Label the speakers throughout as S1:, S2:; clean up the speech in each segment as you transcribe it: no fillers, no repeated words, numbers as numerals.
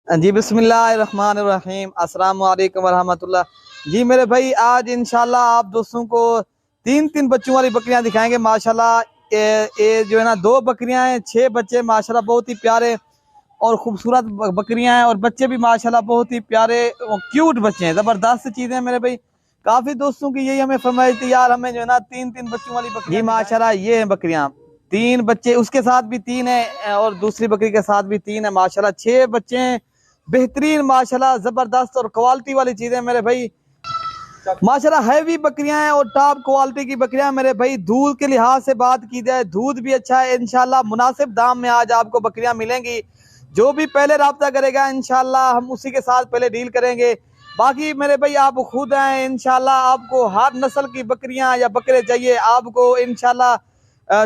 S1: जी बिस्मिल्लाहिर्रहमानिर्रहीम अस्सलाम वालेकुम वरहमतुल्लाह। जी मेरे भाई आज इंशाल्लाह आप दोस्तों को तीन तीन बच्चों वाली बकरियां दिखाएंगे माशाल्लाह। ये जो है ना 2 बकरियां हैं, 6 बच्चे माशाल्लाह बहुत ही प्यारे और खूबसूरत बकरियां हैं और बच्चे भी माशाल्लाह बहुत ही प्यारे और क्यूट बच्चे हैं, ज़बरदस्त चीज़ें हैं मेरे भाई। काफ़ी दोस्तों की यही हमें फरमाइश थी यार, हमें जो है ना तीन तीन बच्चों वाली बकरियां। जी माशाल्लाह ये हैं बकरियां, 3 बच्चे उसके साथ भी 3 है और दूसरी बकरी के साथ भी 3 है माशाल्लाह। 6 बच्चे हैं, बेहतरीन माशाल्लाह, जबरदस्त और क्वालिटी वाली चीजें मेरे भाई माशाल्लाह। हैवी बकरियां हैं और टॉप क्वालिटी की बकरियां मेरे भाई। दूध के लिहाज से बात की जाए, दूध भी अच्छा है इंशाल्लाह। मुनासिब दाम में आज आपको बकरियां मिलेंगी। जो भी पहले राब्ता करेगा इंशाल्लाह हम उसी के साथ पहले डील करेंगे। बाकी मेरे भाई आप खुद हैं इंशाल्लाह, आपको हर नस्ल की बकरियां या बकरे चाहिए आपको इंशाल्लाह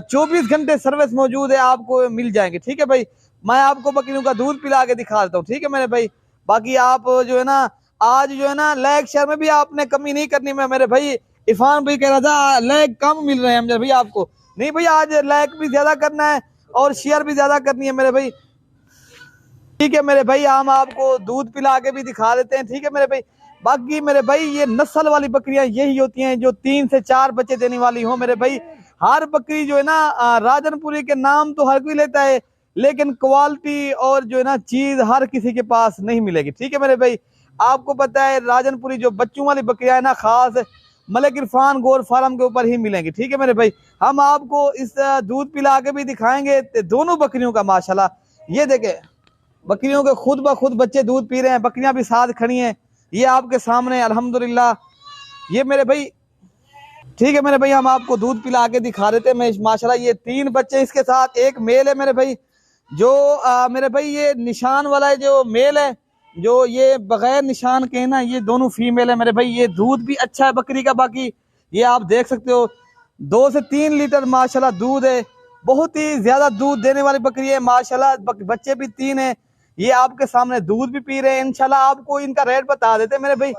S1: 24 घंटे सर्विस मौजूद है, आपको मिल जाएंगे। ठीक है भाई, मैं आपको बकरियों का दूध पिला के दिखा देता हूँ। ठीक है मेरे भाई। बाकी आप जो है ना आज जो है ना लेग शेयर में भी आपने कमी नहीं करनी। मैं मेरे भाई इरफान भाई कह रहा था लेग कम मिल रहे हैं मेरे भाई आपको, नहीं भाई आज लेग भी ज्यादा करना है और शेयर भी ज्यादा करनी है मेरे भाई। ठीक है मेरे भाई, हम आपको दूध पिला के भी दिखा देते हैं। ठीक है मेरे भाई। बाकी मेरे भाई ये नस्ल वाली बकरियां यही होती हैं जो 3 से 4 बच्चे देने वाली हो मेरे भाई। हर बकरी जो है ना राजनपुरी के नाम तो हर कोई लेता है, लेकिन क्वालिटी और जो है ना चीज हर किसी के पास नहीं मिलेगी। ठीक है मेरे भाई। आपको पता है राजनपुरी जो बच्चों वाली बकरियां है ना, खास मलिक इरफान गोर फार्म के ऊपर ही मिलेंगी। ठीक है मेरे भाई। हम आपको इस दूध पिला के भी दिखाएंगे दोनों बकरियों का माशाल्लाह। ये देखे बकरियों के खुद ब खुद बच्चे दूध पी रहे हैं, बकरियां भी साथ खड़ी हैं ये आपके सामने अल्हम्दुलिल्लाह। ये मेरे भाई ठीक है मेरे भाई, हम आपको दूध पिला के दिखा देते हैं माशाल्लाह। ये 3 बच्चे इसके साथ एक मेल है मेरे भाई। जो मेरे भाई ये निशान वाला है जो मेल है, जो ये बगैर निशान के है ना ये दोनों फीमेल है मेरे भाई। ये दूध भी अच्छा है बकरी का। बाकी ये आप देख सकते हो 2 से 3 लीटर माशाल्लाह दूध है, बहुत ही ज्यादा दूध देने वाली बकरी है माशाल्लाह। बच्चे भी 3 है, ये आपके सामने दूध भी पी रहे हैं इंशाल्लाह। आपको इनका रेट बता देते हैं मेरे भाई।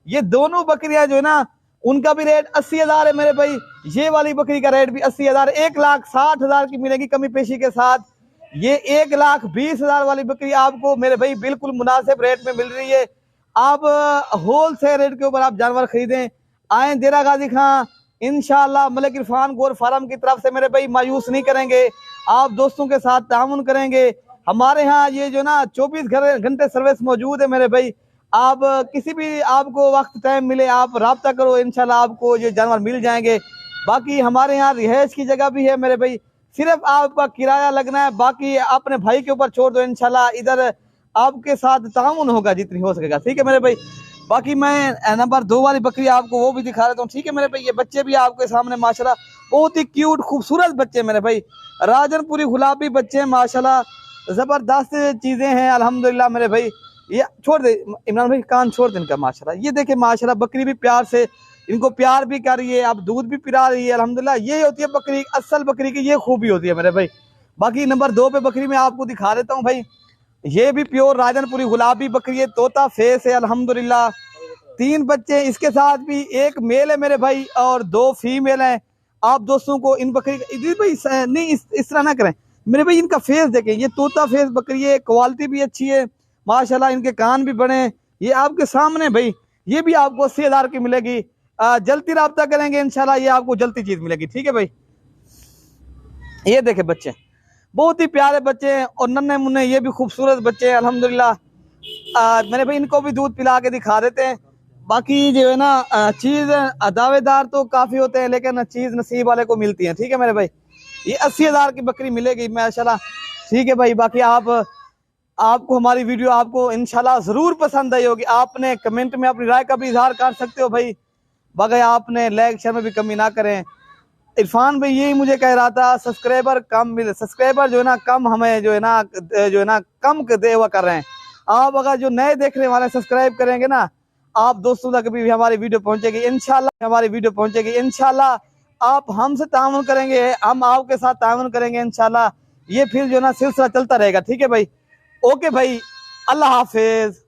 S1: ये दोनों बकरियां जो है ना उनका भी रेट 80,000 है मेरे भाई। ये वाली बकरी का रेट भी 80,000, 1,60,000 की मिलेगी कमी पेशी के साथ। ये 1,20,000 वाली बकरी आपको मेरे भाई बिल्कुल मुनासिब रेट में मिल रही है। आप होल सेल रेट के ऊपर आप जानवर खरीदें। आए देरा गाजी खां इंशाल्लाह मलिक इरफान गोर फार्म की तरफ से मेरे भाई मायूस नहीं करेंगे, आप दोस्तों के साथ तामुन करेंगे। हमारे यहाँ ये जो ना 24 घंटे सर्विस मौजूद है मेरे भाई। आप किसी भी आपको वक्त टाइम मिले आप राब्ता करो, इंशाल्लाह आपको ये जानवर मिल जाएंगे। बाकी हमारे यहाँ रिहाइश की जगह भी है मेरे भाई, सिर्फ आपका किराया लगना है, बाकी अपने भाई के ऊपर छोड़ दो इंशाल्लाह इधर आपके साथ ताउन होगा जितनी हो सकेगा। ठीक है मेरे भाई। बाकी मैं नंबर 2 वाली बकरी आपको वो भी दिखा देता हूँ। ठीक है मेरे भाई। ये बच्चे भी आपके सामने माशाल्लाह बहुत ही क्यूट खूबसूरत बच्चे मेरे भाई, राजनपुरी गुलाबी बच्चे हैं माशाल्लाह, जबरदस्त चीजें हैं अल्हम्दुलिल्लाह मेरे भाई। ये छोड़ दे इमरान भाई, कान छोड़ दे इनका माशाल्लाह। ये देखे माशाल्लाह बकरी भी प्यार से इनको प्यार भी कर रही है, अब दूध भी पिला रही है अल्हम्दुलिल्लाह। ये होती है बकरी, असल बकरी की ये खूबी होती है मेरे भाई। बाकी नंबर 2 पे बकरी मैं आपको दिखा देता हूँ भाई। ये भी प्योर राजनपुरी गुलाबी बकरी है, तोता फेस है अल्हम्दुलिल्लाह। 3 बच्चे इसके साथ भी, एक मेल है मेरे भाई और 2 फीमेल हैं। आप दोस्तों को इन बकरी भाई नहीं इस तरह ना करें मेरे भाई, इनका फेस देखें, ये तोता फेस बकरी है, क्वालिटी भी अच्छी है माशाल्लाह। इनके कान भी बड़े हैं, ये आपके सामने भाई। ये भी आपको 80,000 की मिलेगी। जल्दी राब्ता करेंगे इंशाल्लाह ये आपको जल्दी चीज मिलेगी। ठीक है भाई। ये देखे बच्चे बहुत ही प्यारे बच्चे हैं और नन्हे मुन्ने ये भी खूबसूरत बच्चे हैं अल्हम्दुलिल्लाह। मेरे भाई इनको भी दूध पिला के दिखा देते हैं। बाकी जो है ना चीज दावेदार तो काफी होते हैं लेकिन चीज नसीब वाले को मिलती है। ठीक है मेरे भाई। ये 80,000 की बकरी मिलेगी माशाल्लाह। ठीक है भाई। बाकी आपको हमारी वीडियो आपको इंशाल्लाह जरूर पसंद आई होगी। आपने कमेंट में अपनी राय का भी इजहार कर सकते हो भाई। बाकी आपने लाइक शेयर में भी कमी ना करें। इरफान भाई यही मुझे कह रहा था सब्सक्राइबर कम मिले, सब्सक्राइबर जो है ना कम हमें जो है ना कम दे हुआ कर रहे हैं। आप अगर जो नए देखने वाले सब्सक्राइब करेंगे ना, आप दोस्तों तक भी हमारी वीडियो पहुंचेगी इंशाल्लाह, हमारी वीडियो पहुंचेगी इंशाल्लाह। आप हमसे ताउन करेंगे, हम आपके साथ ताउन करेंगे इंशाल्लाह। ये फिर जो है ना सिलसिला चलता रहेगा। ठीक है भाई। ओके भाई, अल्लाह हाफिज।